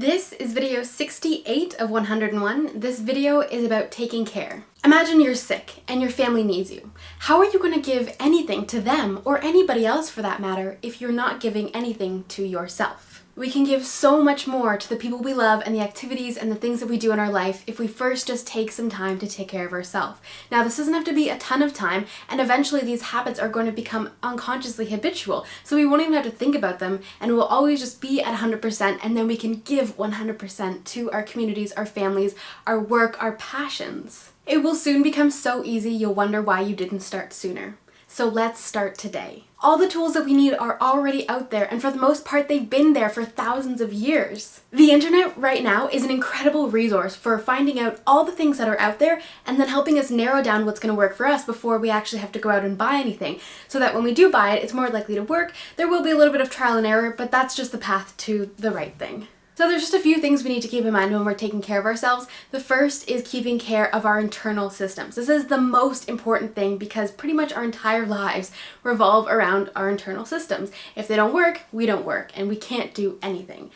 This is video 68 of 101. This video is about taking care. Imagine you're sick and your family needs you. How are you going to give anything to them, or anybody else for that matter, if you're not giving anything to yourself? We can give so much more to the people we love and the activities and the things that we do in our life if we first just take some time to take care of ourselves. Now, this doesn't have to be a ton of time, and eventually these habits are going to become unconsciously habitual, so we won't even have to think about them, and we'll always just be at 100%, and then we can give 100% to our communities, our families, our work, our passions. It will soon become so easy you'll wonder why you didn't start sooner. So let's start today. All the tools that we need are already out there, and for the most part they've been there for thousands of years. The internet right now is an incredible resource for finding out all the things that are out there and then helping us narrow down what's going to work for us before we actually have to go out and buy anything, so that when we do buy it, it's more likely to work. There will be a little bit of trial and error, but that's just the path to the right thing. So there's just a few things we need to keep in mind when we're taking care of ourselves. The first is keeping care of our internal systems. This is the most important thing because pretty much our entire lives revolve around our internal systems. If they don't work, we don't work, and we can't do anything.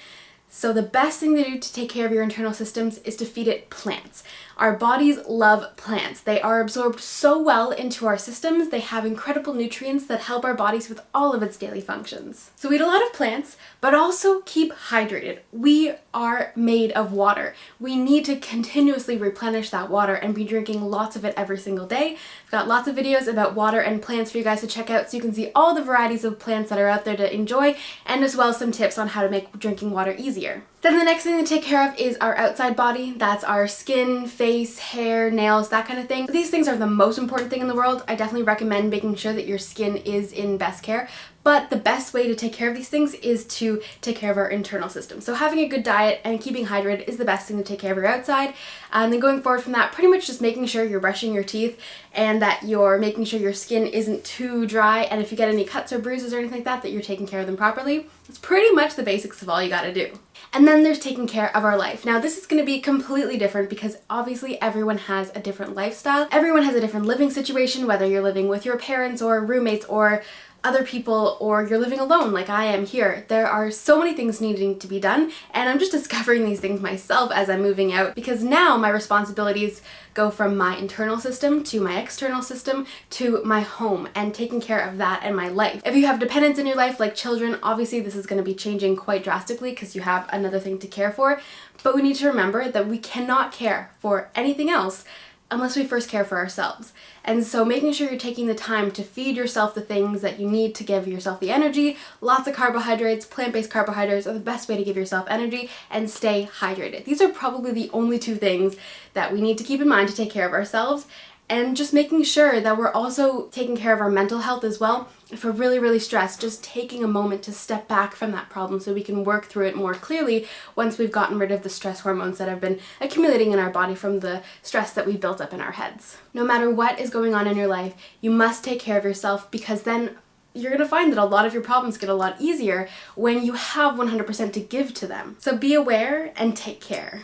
So the best thing to do to take care of your internal systems is to feed it plants. Our bodies love plants. They are absorbed so well into our systems. They have incredible nutrients that help our bodies with all of its daily functions. So eat a lot of plants, but also keep hydrated. We are made of water. We need to continuously replenish that water and be drinking lots of it every single day. I've got lots of videos about water and plants for you guys to check out, so you can see all the varieties of plants that are out there to enjoy, and as well as some tips on how to make drinking water easier. Then the next thing to take care of is our outside body. That's our skin, face, hair, nails, that kind of thing. These things are the most important thing in the world. I definitely recommend making sure that your skin is in best care. But the best way to take care of these things is to take care of our internal system. So having a good diet and keeping hydrated is the best thing to take care of your outside. And then going forward from that, pretty much just making sure you're brushing your teeth and that you're making sure your skin isn't too dry. And if you get any cuts or bruises or anything like that, that you're taking care of them properly. It's pretty much the basics of all you gotta do. And then there's taking care of our life. Now this is going to be completely different because obviously everyone has a different lifestyle. Everyone has a different living situation, whether you're living with your parents or roommates or other people, or you're living alone like I am here. There are so many things needing to be done, and I'm just discovering these things myself as I'm moving out, because now my responsibilities go from my internal system to my external system to my home and taking care of that and my life. If you have dependents in your life like children, obviously this is going to be changing quite drastically because you have another thing to care for, but we need to remember that we cannot care for anything else unless we first care for ourselves. And so making sure you're taking the time to feed yourself the things that you need to give yourself the energy. Lots of carbohydrates, plant-based carbohydrates are the best way to give yourself energy, and stay hydrated. These are probably the only two things that we need to keep in mind to take care of ourselves. And just making sure that we're also taking care of our mental health as well. If we're really, really stressed, just taking a moment to step back from that problem so we can work through it more clearly once we've gotten rid of the stress hormones that have been accumulating in our body from the stress that we built up in our heads. No matter what is going on in your life, you must take care of yourself, because then you're going to find that a lot of your problems get a lot easier when you have 100% to give to them. So be aware and take care.